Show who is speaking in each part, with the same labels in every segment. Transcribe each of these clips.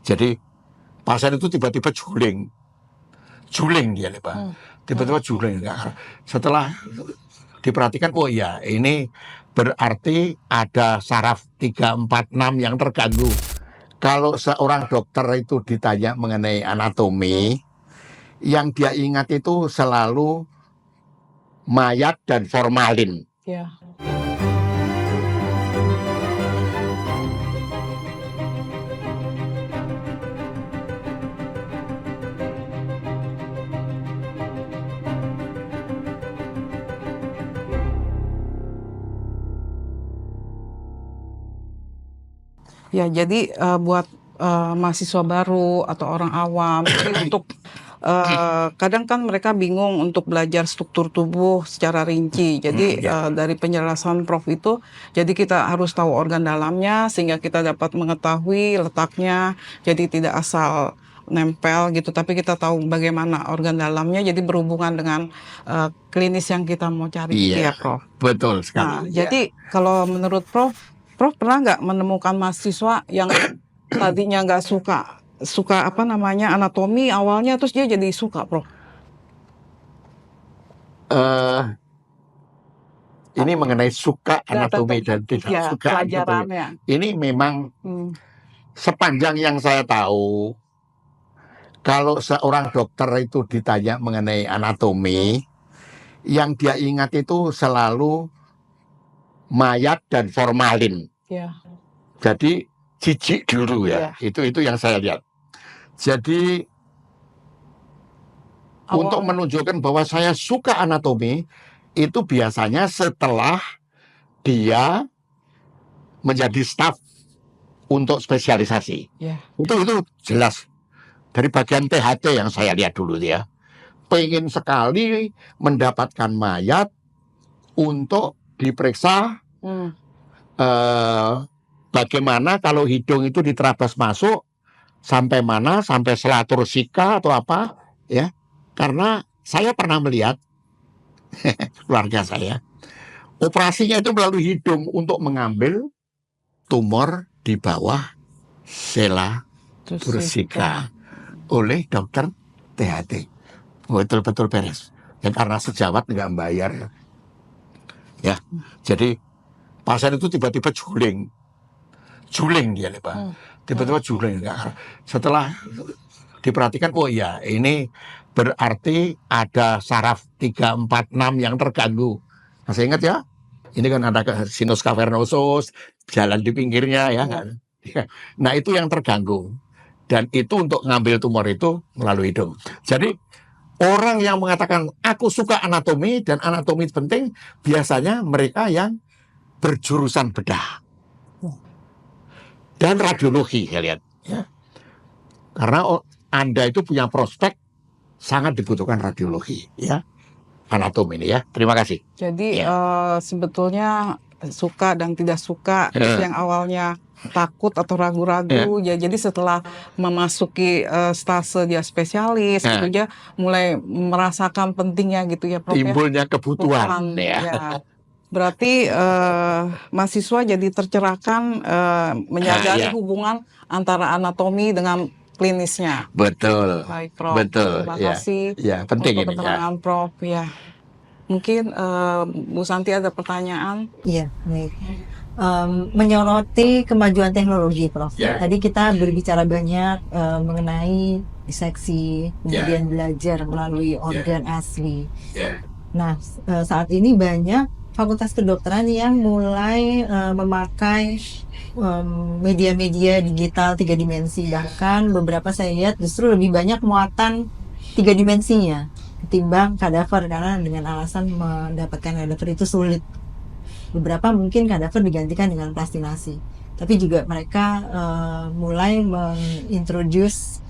Speaker 1: Jadi pasien itu tiba-tiba juling dia nih Pak. Tiba-tiba juling. Setelah diperhatikan, oh iya ini berarti ada saraf 346 yang terganggu. Kalau seorang dokter itu ditanya mengenai anatomi, yang dia ingat itu selalu mayat dan formalin.
Speaker 2: Ya. Ya, jadi buat mahasiswa baru atau orang awam, jadi untuk kadang kan mereka bingung untuk belajar struktur tubuh secara rinci. Jadi dari penjelasan Prof itu, jadi kita harus tahu organ dalamnya sehingga kita dapat mengetahui letaknya. Jadi tidak asal nempel gitu, tapi kita tahu bagaimana organ dalamnya. Jadi berhubungan dengan klinis yang kita mau cari, gitu ya, Prof.
Speaker 1: Betul
Speaker 2: Nah,
Speaker 1: sekali.
Speaker 2: jadi kalau menurut Prof pernah nggak menemukan mahasiswa yang tadinya nggak suka apa namanya anatomi awalnya, terus dia jadi suka, Prof?
Speaker 1: Ini mengenai suka anatomi dan tidak
Speaker 2: Ya,
Speaker 1: suka anatomi.
Speaker 2: pelajarannya.
Speaker 1: Ini memang sepanjang yang saya tahu, kalau seorang dokter itu ditanya mengenai anatomi, yang dia ingat itu selalu mayat dan formalin.
Speaker 2: Ya.
Speaker 1: Jadi jijik dulu ya. Itu yang saya lihat. Jadi untuk menunjukkan bahwa saya suka anatomi itu biasanya setelah dia menjadi staf untuk spesialisasi. Itu jelas dari bagian THT yang saya lihat dulu ya. Pengen sekali mendapatkan mayat untuk diperiksa bagaimana kalau hidung itu diterabas masuk sampai mana, sampai selatur sika atau apa ya. Karena saya pernah melihat keluarga saya operasinya itu melalui hidung untuk mengambil tumor di bawah sela tursika oleh dokter THT. Betul-betul beres. Ya, karena sejawat nggak bayar. Ya, jadi pasien itu tiba-tiba juling dia nih Pak. Tiba-tiba juling. Setelah diperhatikan, oh iya ini berarti ada saraf 346 yang terganggu. Masih ingat ya? Ini kan ada sinus cavernosus, jalan di pinggirnya ya kan. Nah itu yang terganggu. Dan itu untuk ngambil tumor itu melalui hidung. Jadi orang yang mengatakan aku suka anatomi dan anatomi penting, biasanya mereka yang berjurusan bedah dan radiologi saya lihat. Ya. Karena Anda itu punya prospek sangat dibutuhkan radiologi ya. Anatomi ini ya. Terima kasih.
Speaker 2: Jadi sebetulnya suka dan tidak suka, yang awalnya takut atau ragu-ragu, ya jadi setelah memasuki stase dia spesialis, gitu dia mulai merasakan pentingnya gitu ya, Prof.
Speaker 1: Timbulnya kebutuhan.
Speaker 2: Ya. Berarti mahasiswa jadi tercerahkan menyadari hubungan antara anatomi dengan klinisnya.
Speaker 1: Betul.
Speaker 2: Baik, Prof.
Speaker 1: Betul.
Speaker 2: Terima kasih
Speaker 1: Penting
Speaker 2: untuk keterangan Prof. Ya. Mungkin Bu Santi ada pertanyaan?
Speaker 3: Iya, baik. Menyoroti kemajuan teknologi, Prof. Tadi kita berbicara banyak mengenai diseksi, kemudian belajar melalui organ asli. Nah, saat ini banyak fakultas kedokteran yang mulai memakai media-media digital 3 dimensi. Bahkan beberapa saya lihat justru lebih banyak muatan 3 dimensinya ketimbang kadaver, karena dengan alasan mendapatkan kadaver itu sulit. Beberapa mungkin kadaver digantikan dengan plastinasi, tapi juga mereka mulai mengintroduce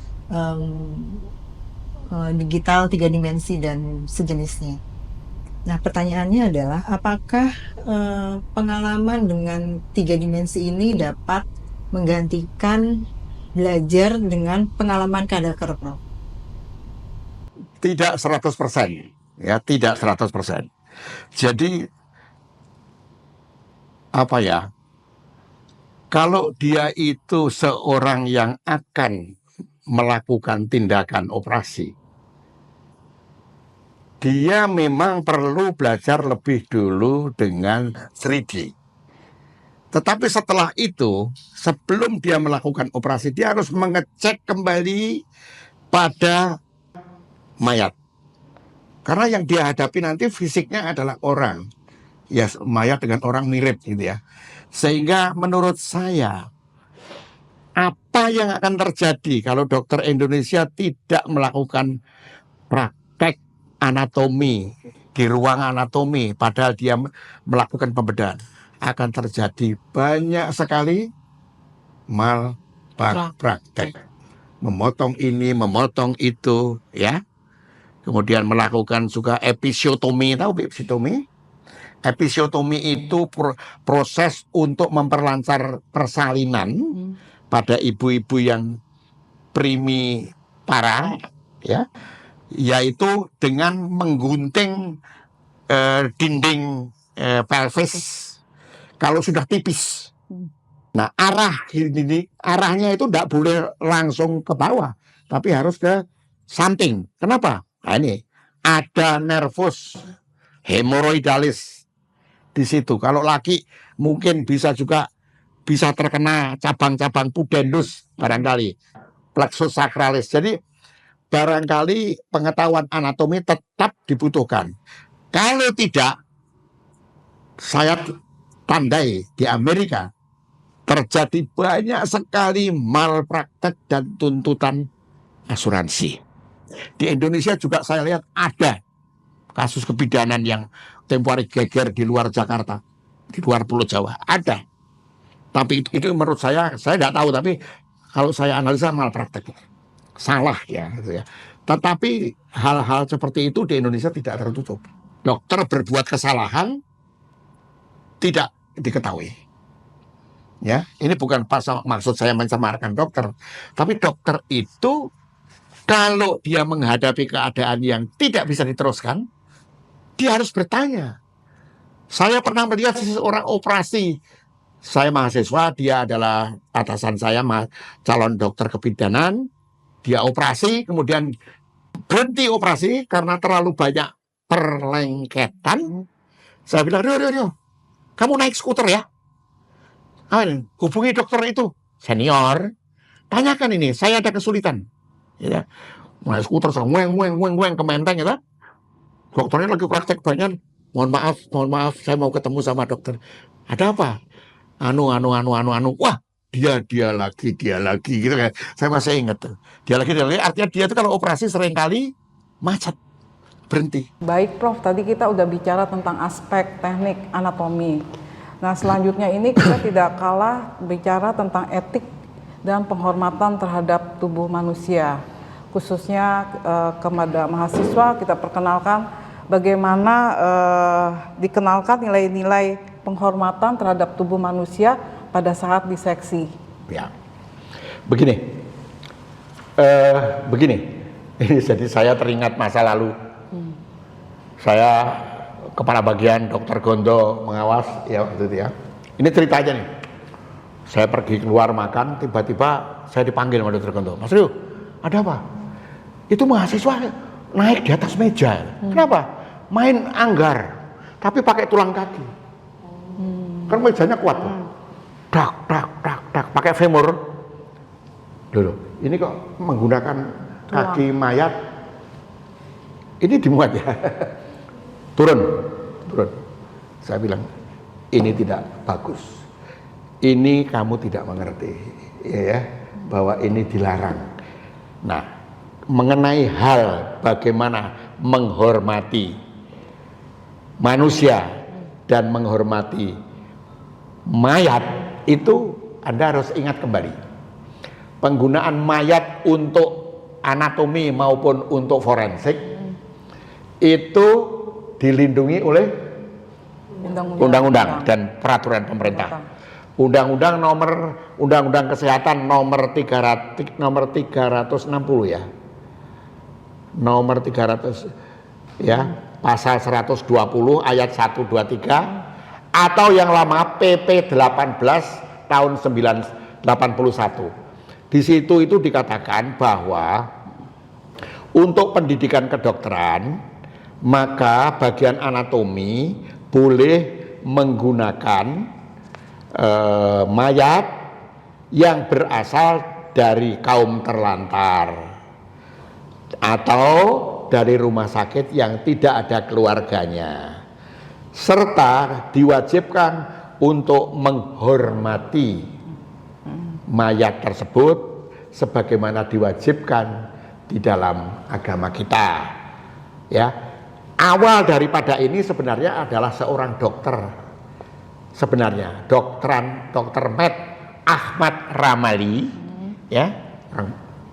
Speaker 3: digital 3 dimensi dan sejenisnya. Nah, pertanyaannya adalah apakah pengalaman dengan 3 dimensi ini dapat menggantikan belajar dengan pengalaman kadaver, Prof?
Speaker 1: Tidak 100%, ya, tidak 100%. Jadi apa ya? Kalau dia itu seorang yang akan melakukan tindakan operasi, dia memang perlu belajar lebih dulu dengan 3D. Tetapi setelah itu, sebelum dia melakukan operasi, dia harus mengecek kembali pada mayat. Karena yang dia hadapi nanti fisiknya adalah orang. Ya, mayat dengan orang mirip gitu ya. Sehingga menurut saya, apa yang akan terjadi kalau dokter Indonesia tidak melakukan praktek anatomi di ruang anatomi, padahal dia melakukan pembedahan, akan terjadi banyak sekali malpraktek. Memotong ini, memotong itu, ya. Kemudian melakukan juga episiotomi, tahu episiotomi? Episiotomi itu proses untuk memperlancar persalinan pada ibu-ibu yang primipara, ya, yaitu dengan menggunting dinding pelvis kalau sudah tipis. Nah, arahnya itu tidak boleh langsung ke bawah, tapi harus ke samping. Kenapa? Nah, ini ada nervus hemoroidalis di situ. Kalau laki mungkin bisa terkena cabang-cabang pudendus barangkali, plexus sacralis. Jadi barangkali pengetahuan anatomi tetap dibutuhkan. Kalau tidak, saya tandai di Amerika terjadi banyak sekali malpraktek dan tuntutan asuransi. Di Indonesia juga saya lihat ada kasus kebidanan yang tempo hari geger di luar Jakarta, di luar Pulau Jawa, ada. Tapi itu menurut saya tidak tahu, tapi kalau saya analisa malpraktek, salah ya, gitu ya. Tetapi hal-hal seperti itu di Indonesia tidak tertutup. Dokter berbuat kesalahan tidak diketahui. Ya, ini bukan maksud saya mencemarkan dokter, tapi dokter itu kalau dia menghadapi keadaan yang tidak bisa diteruskan, dia harus bertanya. Saya pernah melihat seseorang operasi. Saya mahasiswa, dia adalah atasan saya, calon dokter kebidanan. Dia operasi, kemudian berhenti operasi karena terlalu banyak perlengketan. Saya bilang, Rio, kamu naik skuter ya? Hubungi dokter itu, senior. Tanyakan ini, saya ada kesulitan. Ya, mulai skuter weng ke Menteng, ya. Dokternya lagi praktek banyak. Mohon maaf, saya mau ketemu sama dokter. Ada apa? Anu. Wah, dia lagi gitu kan. Saya masih ingat tuh. Dia lagi. Artinya dia itu kalau operasi seringkali macet, berhenti.
Speaker 2: Baik, Prof. Tadi kita udah bicara tentang aspek teknik anatomi. Nah, selanjutnya ini kita tidak kalah bicara tentang etik dan penghormatan terhadap tubuh manusia, khususnya kepada mahasiswa. Kita perkenalkan bagaimana dikenalkan nilai-nilai penghormatan terhadap tubuh manusia pada saat diseksi.
Speaker 1: Ya, begini, ini jadi saya teringat masa lalu. Saya kepala bagian dokter Gondo mengawas ya waktu itu ya. Ini ceritanya nih. Saya pergi keluar makan, tiba-tiba saya dipanggil sama dokter Gondo. Mas Rio, ada apa? Itu mahasiswa naik di atas meja. Kenapa? Main anggar, tapi pakai tulang kaki. Kan mejanya kuat tuh. Dak, pakai femur. Loh, ini kok menggunakan kaki mayat? Ini dimuat ya. Turun. Saya bilang, ini tidak bagus. Ini kamu tidak mengerti, ya, bahwa ini dilarang. Nah, mengenai hal bagaimana menghormati manusia dan menghormati mayat, itu Anda harus ingat kembali. Penggunaan mayat untuk anatomi maupun untuk forensik itu dilindungi oleh undang-undang dan peraturan pemerintah. Undang-undang Kesehatan nomor 360 ya. Nomor 300 ya, pasal 120 ayat 1, 2, 3 atau yang lama PP 18 tahun 1981. Di situ itu dikatakan bahwa untuk pendidikan kedokteran, maka bagian anatomi boleh menggunakan mayat yang berasal dari kaum terlantar atau dari rumah sakit yang tidak ada keluarganya, serta diwajibkan untuk menghormati mayat tersebut sebagaimana diwajibkan di dalam agama kita. Ya, awal daripada ini sebenarnya adalah seorang dokter. Sebenarnya Dr. Med Ahmad Ramali, ya,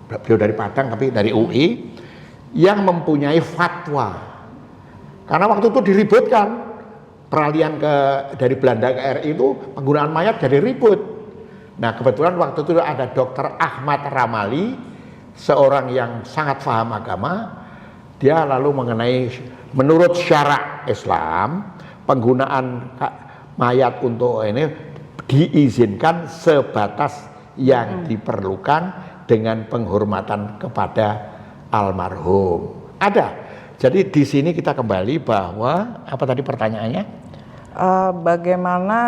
Speaker 1: beliau dari Padang tapi dari UI, yang mempunyai fatwa. Karena waktu itu diributkan peralihan dari Belanda ke RI itu penggunaan mayat jadi ribut. Nah, kebetulan waktu itu ada Dr. Ahmad Ramali, seorang yang sangat paham agama. Dia lalu menurut syarak Islam, penggunaan mayat untuk ini diizinkan sebatas yang diperlukan dengan penghormatan kepada almarhum. Ada. Jadi di sini kita kembali bahwa apa tadi pertanyaannya?
Speaker 2: Bagaimana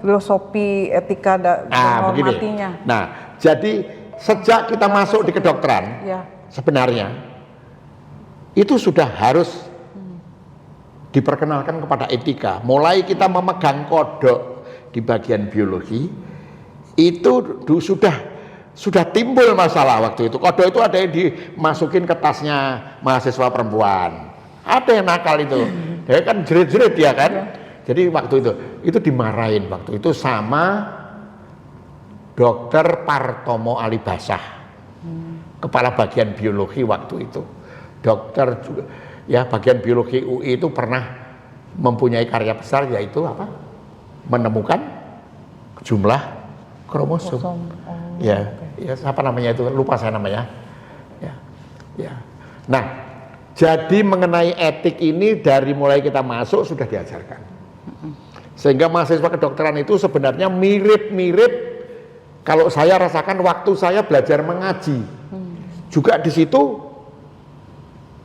Speaker 2: filosofi etika dan menghormatinya?
Speaker 1: Nah, jadi sejak kita masuk di kedokteran, sebenarnya itu sudah harus diperkenalkan kepada etika. Mulai kita memegang kodok di bagian biologi, itu sudah timbul masalah waktu itu. Kodok itu ada yang dimasukin ke tasnya mahasiswa perempuan. Ada yang nakal itu. Dia kan jerit-jerit ya kan. Jadi waktu itu dimarahin waktu itu sama Dr. Partomo Alibasah, kepala bagian biologi waktu itu. Dokter juga, ya bagian biologi UI itu pernah mempunyai karya besar yaitu apa? Menemukan jumlah kromosom. Ya, apa namanya itu? Lupa saya namanya. Ya. Nah, jadi mengenai etik ini dari mulai kita masuk sudah diajarkan. Sehingga mahasiswa kedokteran itu sebenarnya mirip-mirip kalau saya rasakan waktu saya belajar mengaji. Juga di situ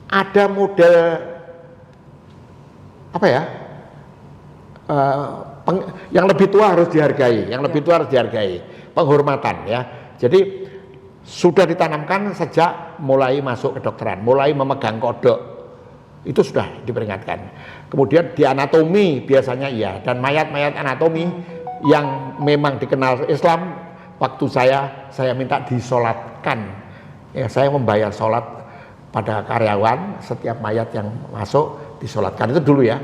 Speaker 1: ada model apa ya? Yang lebih tua harus dihargai, penghormatan ya. Jadi sudah ditanamkan sejak mulai masuk kedokteran, mulai memegang kodok itu sudah diperingatkan. Kemudian di anatomi biasanya iya, dan mayat-mayat anatomi yang memang dikenal Islam, waktu saya minta disolatkan. Ya, saya membayar sholat pada karyawan setiap mayat yang masuk disolatkan itu dulu ya.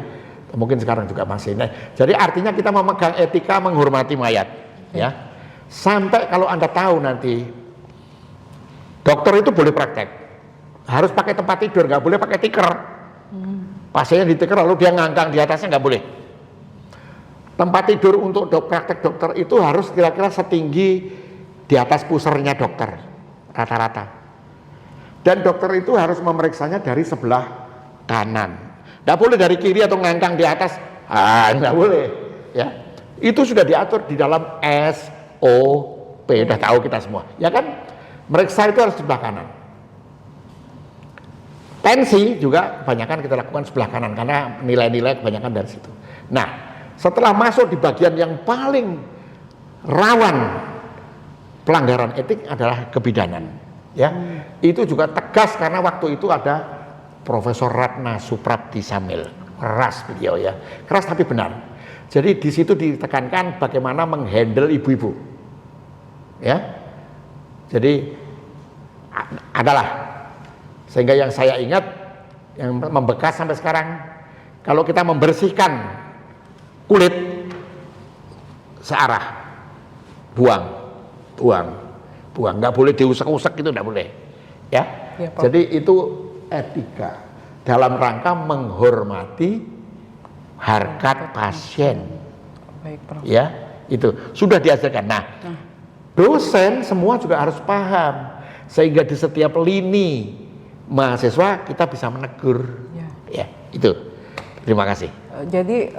Speaker 1: Mungkin sekarang juga masih. Nah, jadi artinya kita memegang etika menghormati mayat, ya. Sampai kalau Anda tahu nanti dokter itu boleh praktek, harus pakai tempat tidur, nggak boleh pakai tikar. Pasiennya ditikar lalu dia ngangkang di atasnya nggak boleh. Tempat tidur untuk praktek dokter itu harus kira-kira setinggi di atas pusernya dokter rata-rata. Dan dokter itu harus memeriksanya dari sebelah kanan. Nggak boleh dari kiri atau ngangkang di atas, nggak boleh. Ya, itu sudah diatur di dalam SOP, udah tahu kita semua, ya kan? Meriksa itu harus sebelah kanan. Tensi juga kebanyakan kita lakukan sebelah kanan karena nilai-nilai kebanyakan dari situ. Nah, setelah masuk di bagian yang paling rawan pelanggaran etik adalah kebidanan. Ya, itu juga tegas karena waktu itu ada Profesor Ratna Suprapti Samil, keras beliau ya, keras tapi benar. Jadi di situ ditekankan bagaimana menghandle ibu-ibu, ya. Jadi adalah sehingga yang saya ingat yang membekas sampai sekarang, kalau kita membersihkan kulit searah, buang, nggak boleh diusek-usek, itu nggak boleh, ya. Jadi itu etika dalam rangka menghormati harkat pasien.
Speaker 2: Baik, Prof.
Speaker 1: Ya, itu sudah diajarkan. Nah, dosen semua juga harus paham sehingga di setiap lini mahasiswa kita bisa menegur. Ya, itu. Terima kasih.
Speaker 2: Jadi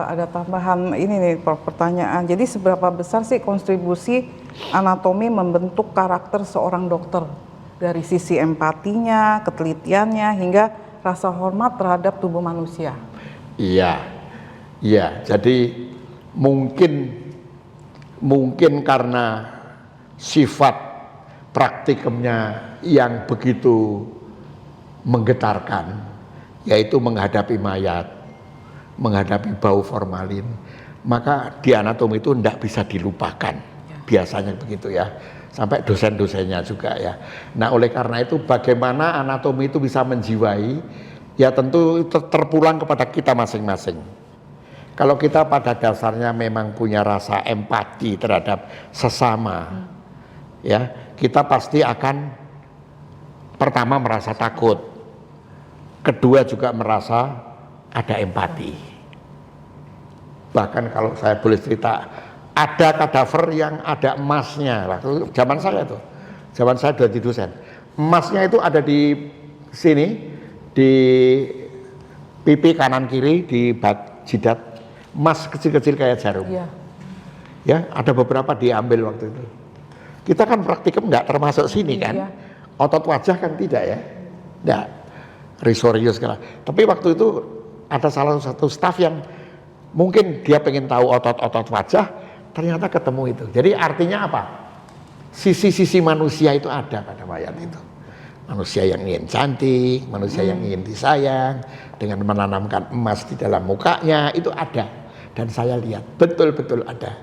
Speaker 2: ada tambahan ini nih Prof, pertanyaan. Jadi seberapa besar sih kontribusi anatomi membentuk karakter seorang dokter? Dari sisi empatinya, ketelitiannya, hingga rasa hormat terhadap tubuh manusia.
Speaker 1: Iya, iya. Jadi mungkin karena sifat praktikumnya yang begitu menggetarkan, yaitu menghadapi mayat, menghadapi bau formalin, maka di anatomi itu tidak bisa dilupakan. Biasanya begitu ya. Sampai dosen-dosennya juga ya. Nah, oleh karena itu bagaimana anatomi itu bisa menjiwai, ya tentu itu terpulang kepada kita masing-masing. Kalau kita pada dasarnya memang punya rasa empati terhadap sesama, ya, kita pasti akan pertama merasa takut, kedua juga merasa ada empati. Bahkan kalau saya boleh cerita, ada kadaver yang ada emasnya. Waktu zaman saya jadi dosen, emasnya itu ada di sini, di pipi kanan kiri, di jidat, emas kecil-kecil kayak jarum.
Speaker 2: Iya.
Speaker 1: Ya, ada beberapa diambil waktu itu. Kita kan praktikum nggak termasuk sini kan,
Speaker 2: Iya.
Speaker 1: otot wajah kan tidak ya, nggak, risorius segala. Tapi waktu itu ada salah satu staf yang mungkin dia pengen tahu otot-otot wajah, ternyata ketemu itu. Jadi artinya apa? Sisi-sisi manusia itu ada pada mayat itu. Manusia yang ingin cantik, manusia yang ingin disayang, dengan menanamkan emas di dalam mukanya, itu ada. Dan saya lihat, betul-betul ada.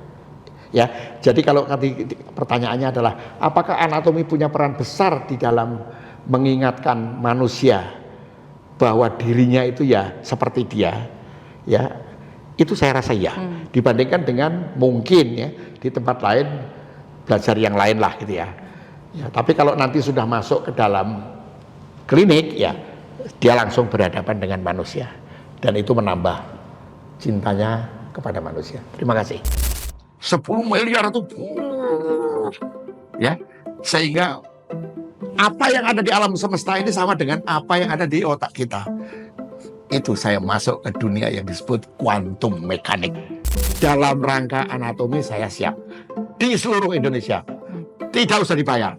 Speaker 1: Ya, jadi kalau tadi pertanyaannya adalah, apakah anatomi punya peran besar di dalam mengingatkan manusia bahwa dirinya itu ya seperti dia, ya? Itu saya rasa ya, dibandingkan dengan mungkin ya di tempat lain belajar yang lain lah gitu ya. Ya, tapi kalau nanti sudah masuk ke dalam klinik ya, dia langsung berhadapan dengan manusia dan itu menambah cintanya kepada manusia. Terima kasih. 10 miliar itu ya, sehingga apa yang ada di alam semesta ini sama dengan apa yang ada di otak kita. Itu saya masuk ke dunia yang disebut quantum mekanik. Dalam rangka anatomi saya siap. Di seluruh Indonesia. Tidak usah dibayar.